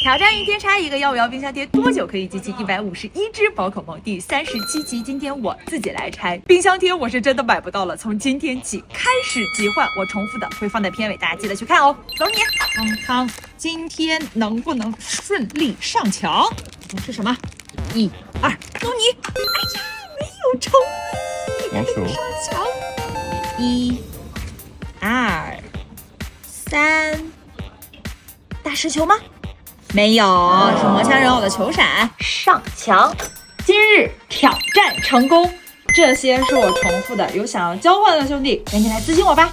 挑战1天拆一个，要不要冰箱贴多久可以集齐151只宝可梦？第37集，今天我自己来拆冰箱贴，我是真的买不到了。从今天起开始集换，我重复的会放在片尾，大家记得去看哦。走你，康康，今天能不能顺利上墙？是什么？1、2，走你！哎呀，没有成功，上墙。1、2、3，大石球吗？没有，是魔枪人偶的球闪上墙。今日挑战成功，这些是我重复的，有想要交换的兄弟，赶紧来私信我吧。